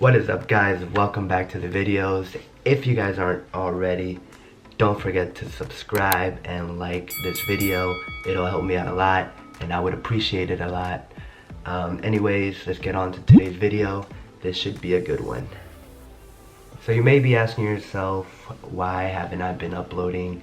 What is up, guys? Welcome back to the videos. If you guys aren't already, don't forget to subscribe and like this video. It'll help me out a lot and I would appreciate it a lot. Anyways, let's get on to today's video. This should be a good one. So you may be asking yourself, why haven't I been uploading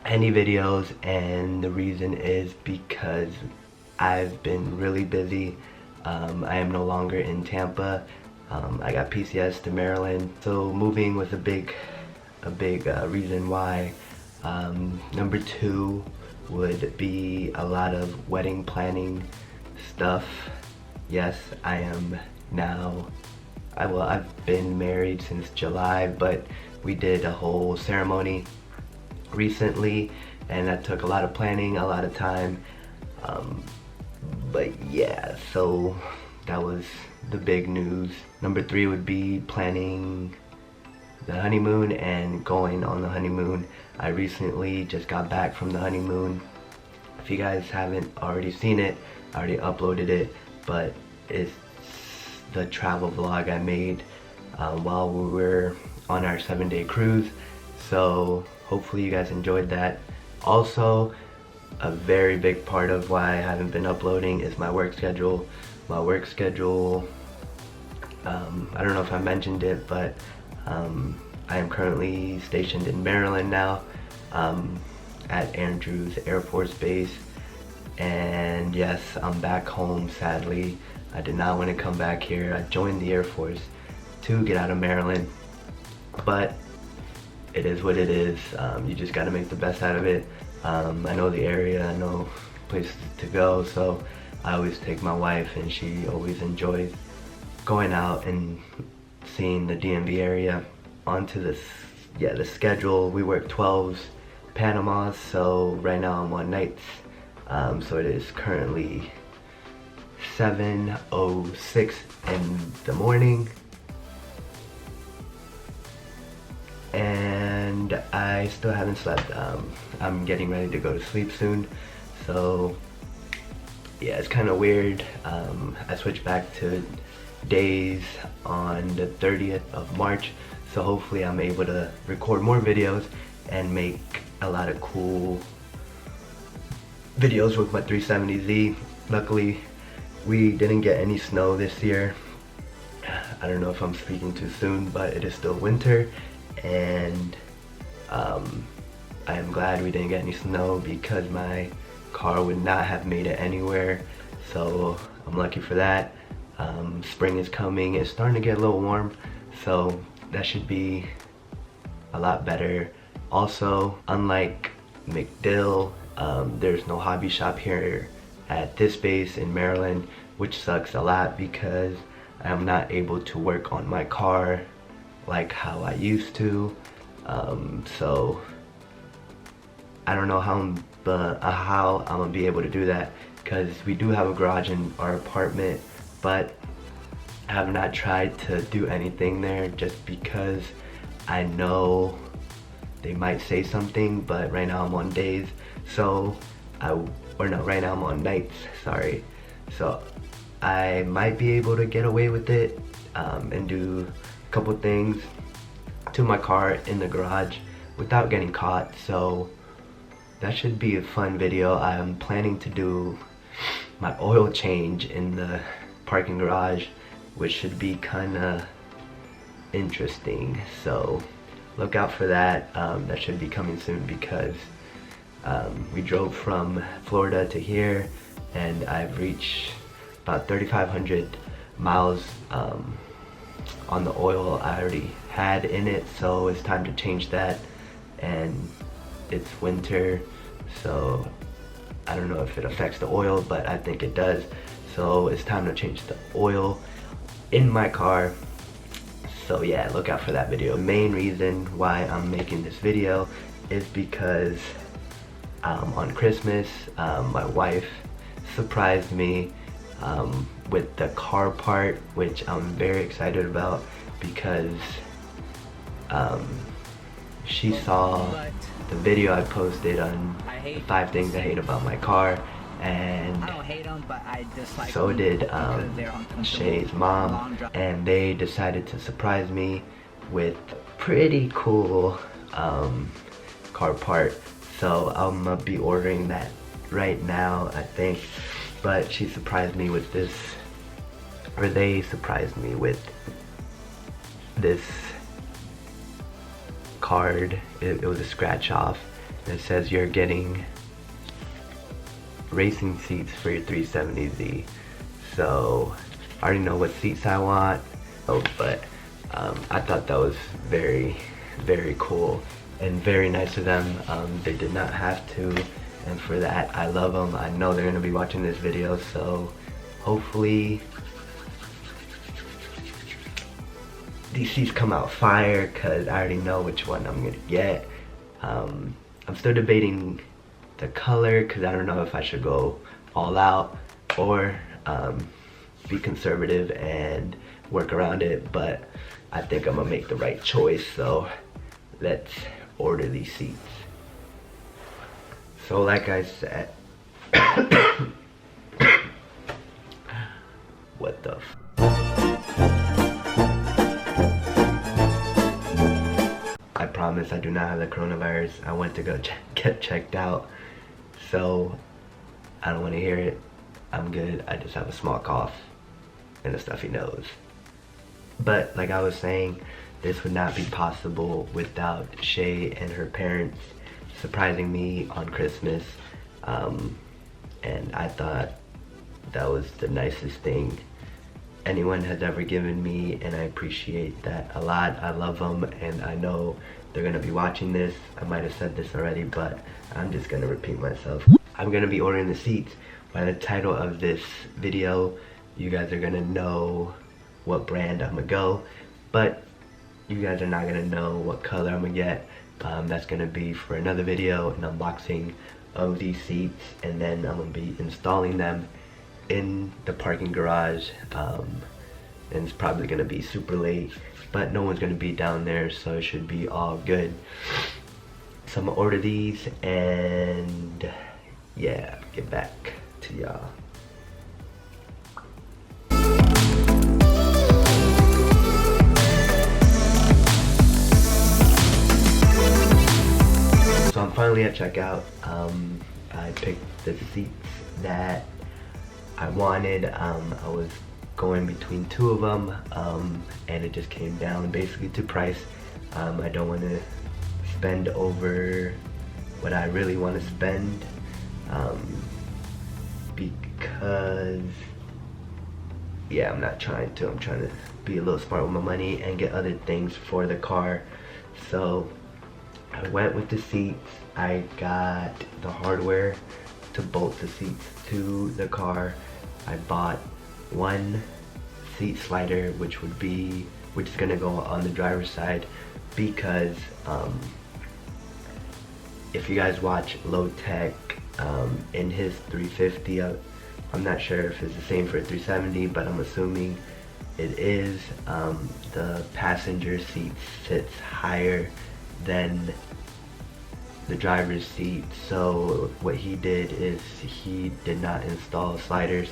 any videos? And the reason is because I've been really busy. I am no longer in Tampa. I got PCS to Maryland, so moving was a big reason why. Number two would be a lot of wedding planning stuff. Yes, I am now, I've been married since July, but we did a whole ceremony recently and that took a lot of planning, a lot of time. But yeah, so that was the big news. Number three would be planning the honeymoon and going on the honeymoon. I recently just got back from the honeymoon. If you guys haven't already seen it, I already uploaded it, but it's the travel vlog I made while we were on our 7-day cruise. So hopefully you guys enjoyed that. Also, a very big part of why I haven't been uploading is my work schedule. My work schedule, I don't know if I mentioned it, but I am currently stationed in Maryland now at Andrews Air Force Base. And yes, I'm back home, sadly. I did not want to come back here. I joined the Air Force to get out of Maryland, but it is what it is. You just got to make the best out of it. I know the area, I know places to go, so I always take my wife and she always enjoys going out and seeing the DMV area. Onto this, the schedule. We work 12s, Panamas, so right now I'm on nights. So it is currently 7:06 in the morning. And I still haven't slept. I'm getting ready to go to sleep soon. So yeah, it's kind of weird. I switched back to days on the 30th of March. So hopefully I'm able to record more videos and make a lot of cool videos with my 370Z. Luckily, we didn't get any snow this year. I don't know if I'm speaking too soon, but it is still winter. And I am glad we didn't get any snow because my car would not have made it anywhere. So I'm lucky for that. Spring is coming. It's starting to get a little warm, so that should be a lot better. Also, unlike McDill, there's no hobby shop here at this base in Maryland, which sucks a lot because I am not able to work on my car like how I used to. So I don't know how I'm gonna be able to do that, because we do have a garage in our apartment, but I have not tried to do anything there just because I know they might say something. But right now I'm on days, so right now I'm on nights, sorry. So I might be able to get away with it and do a couple things to my car in the garage without getting caught. So that should be a fun video. I'm planning to do my oil change in the parking garage, which should be kinda interesting. So look out for that. That should be coming soon because we drove from Florida to here and I've reached about 3,500 miles on the oil I already had in it. So it's time to change that, and it's winter, so I don't know if it affects the oil, but I think it does. So it's time to change the oil in my car. So yeah, look out for that video. The main reason why I'm making this video is because on Christmas, my wife surprised me with the car part, which I'm very excited about because she saw the video I posted on the 5 things I hate about my car, and I don't hate them, but I dislike so them did because they're uncomfortable. Shay's mom, and they decided to surprise me with a pretty cool car part. So I'm gonna be ordering that right now, I think. But she surprised me with this, or they surprised me with this card. It was a scratch off. It says you're getting racing seats for your 370Z. So I already know what seats I want, but I thought that was very, very cool and very nice of them. They did not have to, and for that I love them. I know they're gonna be watching this video, so hopefully these seats come out fire, because I already know which one I'm gonna get. I'm still debating the color, because I don't know if I should go all out or be conservative and work around it, but I think I'm gonna make the right choice. So let's order these seats. So like I said, what the f— I promise I do not have the coronavirus. I went to go get checked out, so I don't want to hear it. I'm good. I just have a small cough and a stuffy nose. But like I was saying, this would not be possible without Shay and her parents surprising me on Christmas. And I thought that was the nicest thing anyone has ever given me, and I appreciate that a lot. I love them, and I know they're gonna be watching this. I might have said this already, but I'm just gonna repeat myself. I'm gonna be ordering the seats. By the title of this video, you guys are gonna know what brand I'm gonna go, but you guys are not gonna know what color I'm gonna get. That's gonna be for another video, an unboxing of these seats, and then I'm gonna be installing them in the parking garage. And it's probably gonna be super late, but no one's gonna be down there, so it should be all good. So I'm gonna order these and yeah, get back to y'all. So I'm finally at checkout. I picked the seats that I wanted. I was going between two of them, and it just came down basically to price. I don't want to spend over what I really want to spend, because yeah, I'm not trying to. I'm trying to be a little smart with my money and get other things for the car. So I went with the seats. I got the hardware to bolt the seats to the car. I bought one seat slider, which is gonna go on the driver's side, because if you guys watch Low Tech, in his 350, I'm not sure if it's the same for a 370, but I'm assuming it is. The passenger seat sits higher than the driver's seat, so what he did is he did not install sliders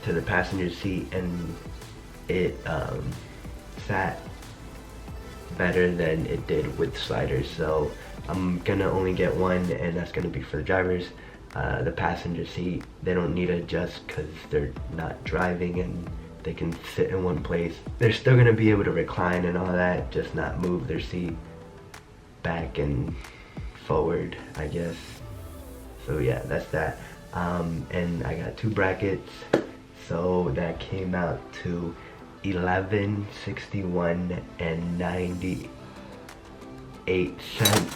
to the passenger seat, and it sat better than it did with sliders. So I'm gonna only get one, and that's gonna be for the drivers. The passenger seat, they don't need to adjust because they're not driving and they can sit in one place. They're still gonna be able to recline and all that, just not move their seat back and forward, I guess. So yeah, that's that. And I got two brackets, so that came out to $11.61 and 98 cents.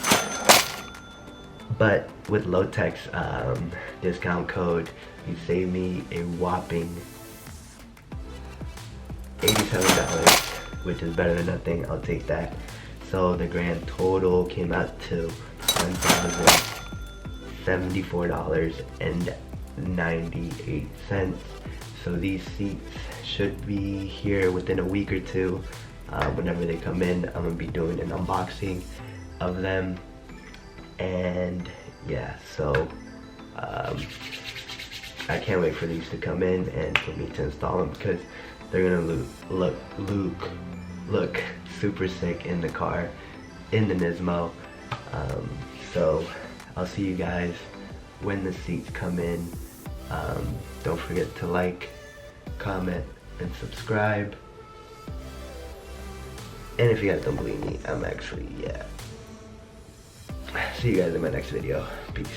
But with Low Tech's discount code, you save me a whopping $87, which is better than nothing. I'll take that. So the grand total came out to $1,074.98. So these seats should be here within a week or two. Whenever they come in, I'm gonna be doing an unboxing of them. And yeah, so I can't wait for these to come in and for me to install them, because they're gonna look super sick in the car, in the Nismo. So I'll see you guys when the seats come in. Don't forget to like, comment, and subscribe. And if you guys don't believe me, I'm actually, yeah. See you guys in my next video. Peace.